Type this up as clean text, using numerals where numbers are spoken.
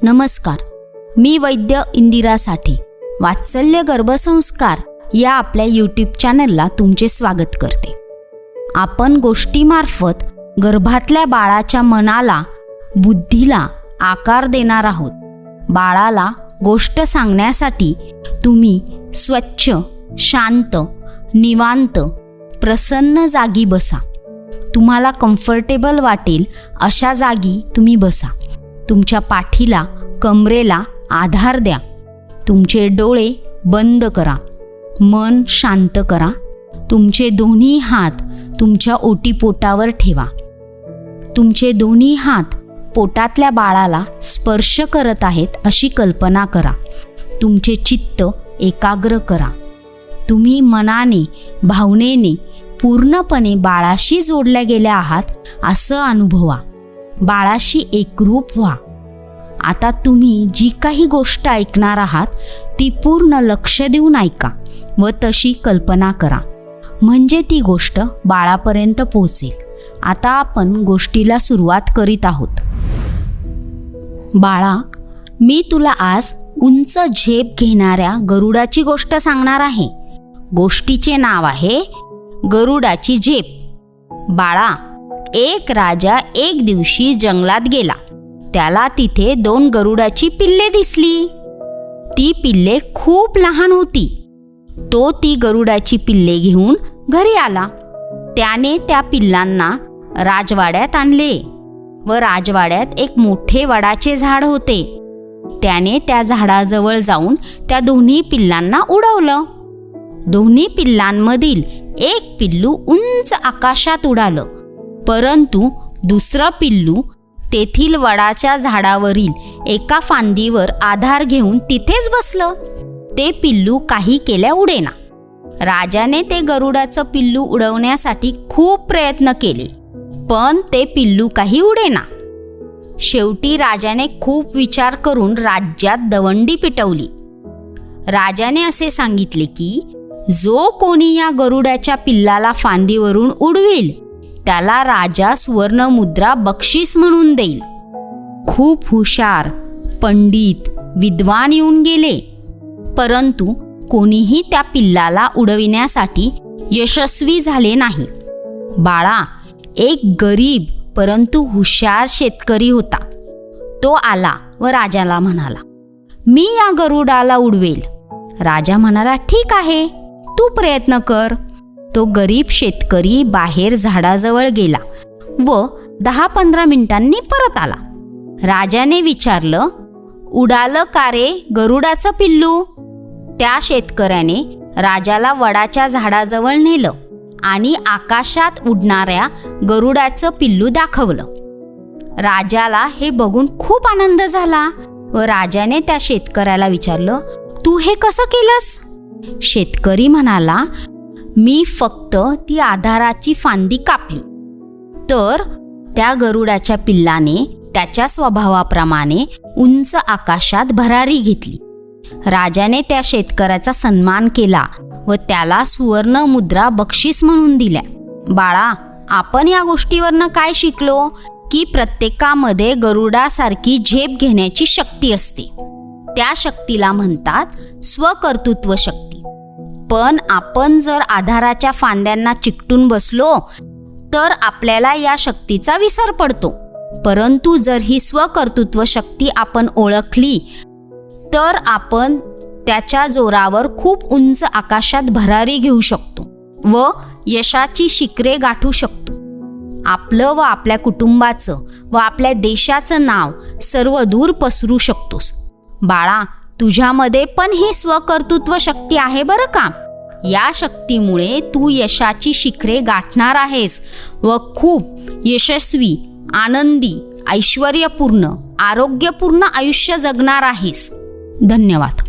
नमस्कार, मी वैद्य इंदिरा साठे. वात्सल्य गर्भसंस्कार या आपल्या यूट्यूब चॅनलला तुमचे स्वागत करते. आपण गोष्टीमार्फत गर्भातल्या बाळाच्या मनाला, बुद्धीला आकार देणार आहोत. बाळाला गोष्ट सांगण्यासाठी तुम्ही स्वच्छ, शांत, निवांत, प्रसन्न जागी बसा. तुम्हाला कम्फर्टेबल वाटेल अशा जागी तुम्ही बसा. तुमच्या पाठीला, कमरेला आधार द्या. तुमचे डोळे बंद करा. मन शांत करा. तुमचे दोन्ही हात तुमच्या ओटीपोटावर ठेवा. तुमचे दोन्ही हात पोटातल्या बाळाला स्पर्श करत आहेत अशी कल्पना करा. तुमचे चित्त एकाग्र करा. तुम्ही मनाने, भावनेने पूर्णपणे बाळाशी जोडल्या गेल्या आहात असं अनुभवा. बाळाशी एकरूप व्हा. आता तुम्ही जी काही गोष्ट ऐकणार आहात ती पूर्ण लक्ष देऊन ऐका व तशी कल्पना करा, म्हणजे ती गोष्ट बाळापर्यंत पोहोचेल. आता आपण गोष्टीला सुरुवात करीत आहोत. बाळा, मी तुला आज उंच झेप घेणाऱ्या गरुडाची गोष्ट सांगणार आहे. गोष्टीचे नाव आहे गरुडाची झेप. बाळा, एक राजा एक दिवशी जंगलात गेला. त्याला तिथे 2 गरुडाची पिल्ले दिसली. ती पिल्ले खूप लहान होती. तो ती गरुडाची पिल्ले घेऊन घरी आला. त्याने त्या पिल्लांना राजवाड्यात आणले व राजवाड्यात एक मोठे वडाचे झाड होते. त्याने त्या झाडाजवळ जाऊन त्या दोन्ही पिल्लांना उडवलं. दोन्ही पिल्लांमधील एक पिल्लू उंच आकाशात उडालं, परंतु दुसरं पिल्लू तेथील वडाच्या झाडावरील एका फांदीवर आधार घेऊन तिथेच बसलं. ते पिल्लू काही केल्या उडेना. राजाने ते गरुडाचं पिल्लू उडवण्यासाठी खूप प्रयत्न केले, पण ते पिल्लू काही उडेना. शेवटी राजाने खूप विचार करून राज्यात दवंडी पिटवली. राजाने असे सांगितले की जो कोणी या गरुडाच्या पिल्लाला फांदीवरून उडवेल त्याला राजा सुवर्णमुद्रा बक्षीस म्हणून देईल. खूप हुशार, पंडित, विद्वान येऊन गेले, परंतु कोणीही त्या पिल्लाला उडविण्यासाठी यशस्वी झाले नाही. बाळा, एक गरीब परंतु हुशार शेतकरी होता. तो आला व राजाला म्हणाला, मी या गरुडाला उडवेल. राजा म्हणाला, ठीक आहे, तू प्रयत्न कर. तो गरीब शेतकरी बाहेर झाडाजवळ गेला व 10-15 मिनिटांनी परत आला. राजाने विचारलं, उडालं का रे गरुडाचं पिल्लू? त्या शेतकऱ्याने राजाला वडाच्या झाडाजवळ नेलं आणि आकाशात उडणाऱ्या गरुडाचं पिल्लू दाखवलं. राजाला हे बघून खूप आनंद झाला व राजाने त्या शेतकऱ्याला विचारलं, तू हे कसं केलंस? शेतकरी म्हणाला, मी फक्त ती आधाराची फांदी कापली, तर त्या गरुडाच्या पिल्लाने त्याच्या स्वभावाप्रमाणे उंच आकाशात भरारी घेतली. राजाने त्या शेतकऱ्याचा सन्मान केला व त्याला सुवर्ण मुद्रा बक्षीस म्हणून दिल्या. बाळा, आपण या गोष्टीवरनं काय शिकलो की प्रत्येकामध्ये गरुडासारखी झेप घेण्याची शक्ती असते. त्या शक्तीला म्हणतात स्वकर्तृत्व शक्ती. पण आपण जर आधाराच्या फांद्यांना चिकटून बसलो तर आपल्याला या शक्तीचा विसर पडतो. परंतु जर ही स्वकर्तृत्व शक्ती आपण ओळखली तर आपण त्याच्या जोरावर खूप उंच आकाशात भरारी घेऊ शकतो व यशाची शिखरे गाठू शकतो. आपलं व आपल्या कुटुंबाचं व आपल्या देशाचं नाव सर्व दूर पसरू शकतोस. बाळा, तुझ्यामध्ये पण ही स्वकर्तृत्व शक्ती आहे बरं का. या शक्तीमुळे तू यशाची शिखरे गाठणार आहेस व खूप यशस्वी, आनंदी, ऐश्वर्यपूर्ण, आरोग्यपूर्ण आयुष्य जगणार आहेस. धन्यवाद.